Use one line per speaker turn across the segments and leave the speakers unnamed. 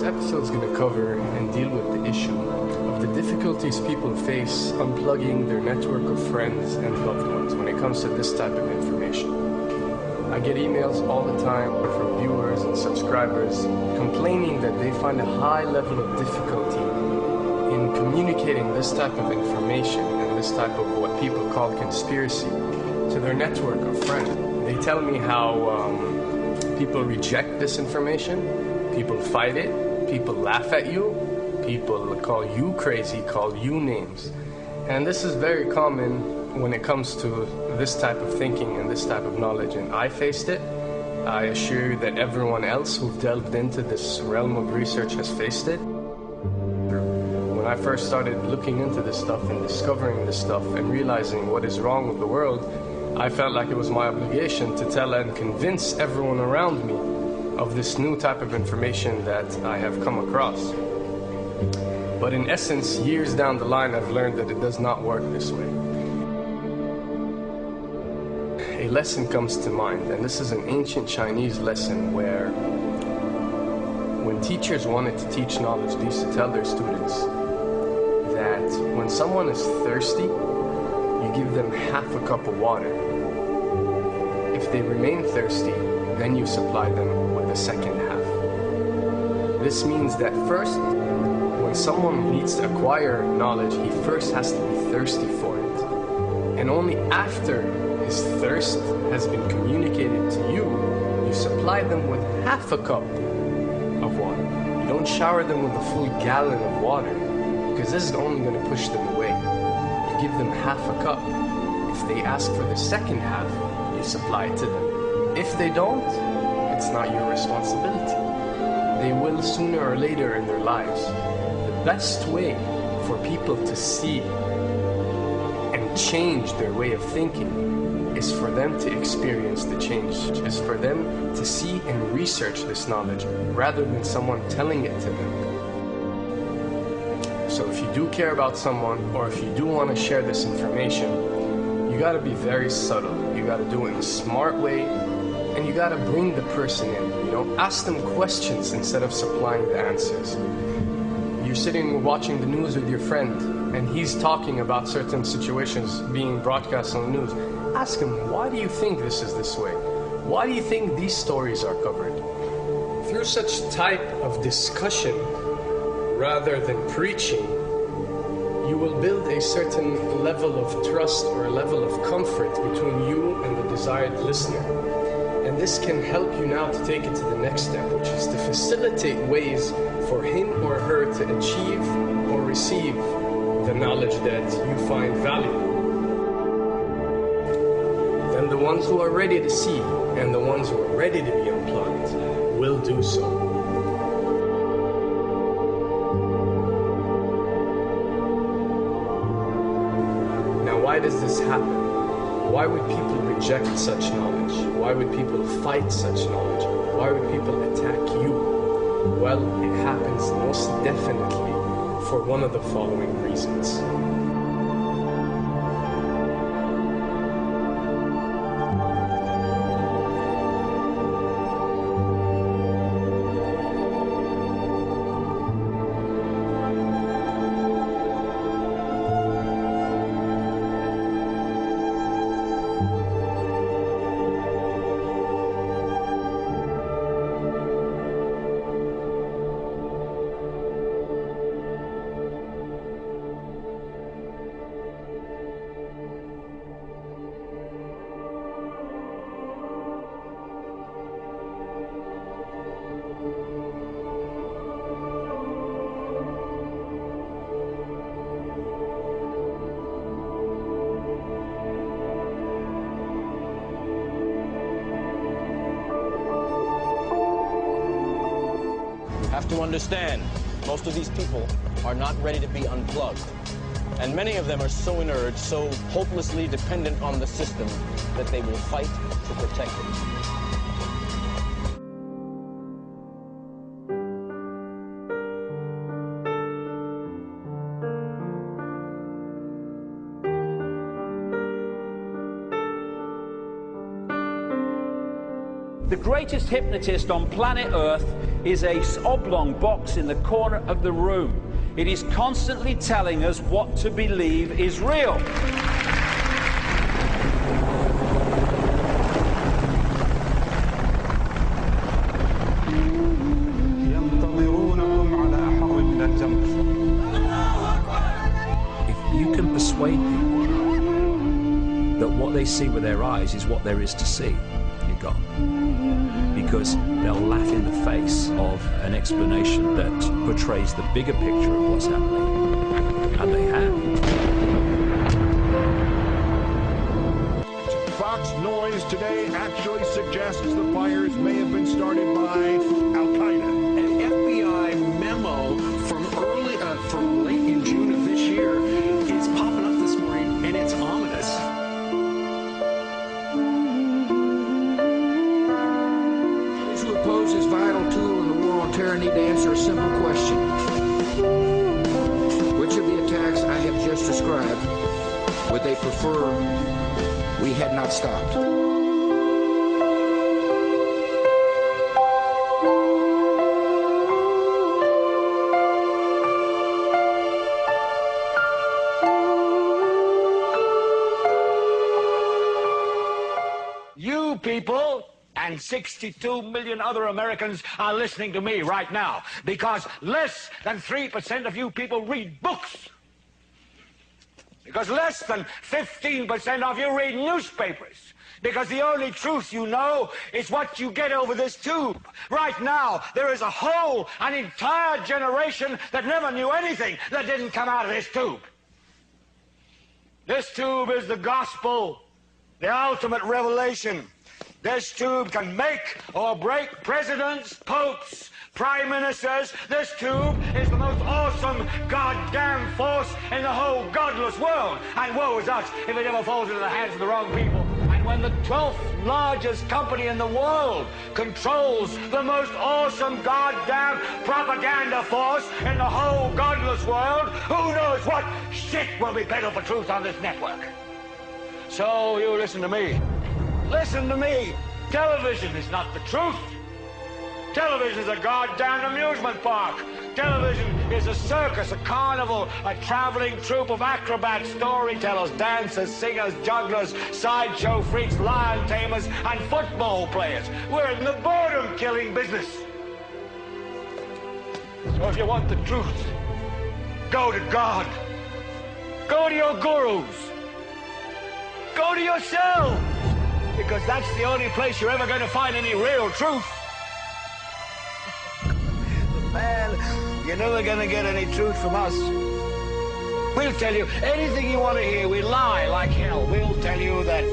This episode is going to cover and deal with the issue of the difficulties people face unplugging their network of friends and loved ones when it comes to this type of information. I get emails all the time from viewers and subscribers complaining that they find a high level of difficulty in communicating this type of information and this type of what people call conspiracy to their network of friends. They tell me how people reject this information, people fight it, people laugh at you, people call you crazy, call you names. And this is very common when it comes to this type of thinking and this type of knowledge, and I faced it. I assure you that everyone else who've delved into this realm of research has faced it. When I first started looking into this stuff and discovering this stuff and realizing what is wrong with the world, I felt like it was my obligation to tell and convince everyone around me of this new type of information that I have come across. But in essence, years down the line, I've learned that it does not work this way. A lesson comes to mind, and this is an ancient Chinese lesson where when teachers wanted to teach knowledge, they used to tell their students that when someone is thirsty, you give them half a cup of water. If they remain thirsty, then you supply them with the second half. This means that first, when someone needs to acquire knowledge, he first has to be thirsty for it. And only after his thirst has been communicated to you, you supply them with half a cup of water. You don't shower them with a full gallon of water, because this is only going to push them away. You give them half a cup. If they ask for the second half, you supply it to them. If they don't, it's not your responsibility. They will sooner or later in their lives. The best way for people to see and change their way of thinking is for them to experience the change, is for them to see and research this knowledge rather than someone telling it to them. So if you do care about someone, or if you do want to share this information, you got to be very subtle. You got to do it in a smart way, and you got to bring the person in. Ask them questions instead of supplying the answers. You're sitting watching the news with your friend, and he's talking about certain situations being broadcast on the news. Ask him, why do you think this is this way? Why do you think these stories are covered? Through such type of discussion, rather than preaching, you will build a certain level of trust or a level of comfort between you and the desired listener. And this can help you now to take it to the next step, which is to facilitate ways for him or her to achieve or receive the knowledge that you find valuable. Then the ones who are ready to see and the ones who are ready to be unplugged will do so. Why does this happen? Why would people reject such knowledge? Why would people fight such knowledge? Why would people attack you? Well, it happens most definitely for one of the following reasons.
To understand, most of these people are not ready to be unplugged. And many of them are so inert, so hopelessly dependent on the system, that they will fight to protect it.
The greatest hypnotist on planet Earth is a oblong box in the corner of the room. It is constantly telling us what to believe is real.
If you can persuade people that what they see with their eyes is what there is to see, you're gone. Because they'll laugh in the face of an explanation that portrays the bigger picture of what's happening. And they have.
Fox Noise today actually suggests the fires may have been started by Al-Qaeda.
An FBI memo from late in June of this year is popping up this morning, and it's ominous.
Those who oppose this vital tool in the war on terror need to answer a simple question. Which of the attacks I have just described would they prefer we had not stopped?
You people and 62 million other Americans are listening to me right now because less than 3% of you people read books. Because less than 15% of you read newspapers. Because the only truth you know is what you get over this tube. Right now, there is an entire generation that never knew anything that didn't come out of this tube. This tube is the gospel, the ultimate revelation. This tube can make or break presidents, popes, prime ministers. This tube is the most awesome goddamn force in the whole godless world. And woe is us if it ever falls into the hands of the wrong people. And when the 12th largest company in the world controls the most awesome goddamn propaganda force in the whole godless world, who knows what shit will be peddled for truth on this network. So you listen to me. Listen to me. Television is not the truth. Television is a goddamn amusement park. Television is a circus, a carnival, a traveling troupe of acrobats, storytellers, dancers, singers, jugglers, sideshow freaks, lion tamers, and football players. We're in the boredom-killing business. So if you want the truth, go to God. Go to your gurus. Go to yourself. Because that's the only place you're ever going to find any real truth. Man, you're never going to get any truth from us. We'll tell you anything you want to hear. We lie like hell. We'll tell you that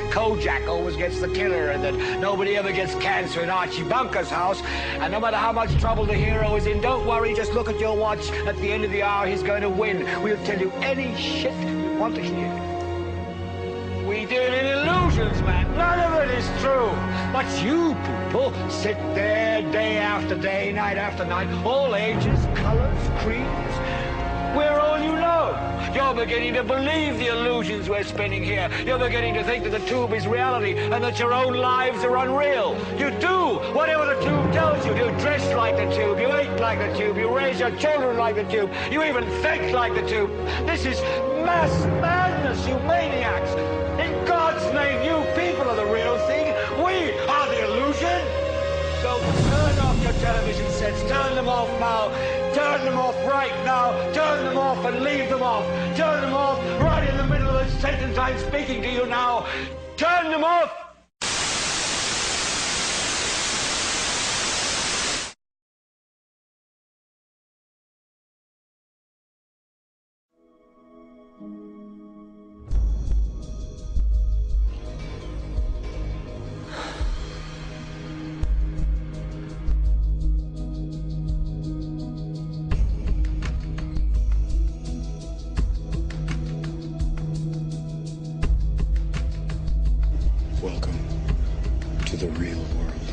Kojak always gets the killer and that nobody ever gets cancer in Archie Bunker's house. And no matter how much trouble the hero is in, don't worry, just look at your watch. At the end of the hour, he's going to win. We'll tell you any shit you want to hear. We deal in illusions, man. None of it is true. But you people sit there day after day, night after night, all ages, colors, creeds. We're all you know. You're beginning to believe the illusions we're spinning here. You're beginning to think that the tube is reality and that your own lives are unreal. You do whatever the tube tells you. You dress like the tube. You eat like the tube. You raise your children like the tube. You even think like the tube. This is mass madness, you maniacs. In God's name, you people are the real thing. We are the illusion. So turn off your television sets. Turn them off now. Turn them off right now. Turn them off and leave them off. Turn them off right in the middle of the sentence I'm speaking to you now. Turn them off.
Welcome to the real world.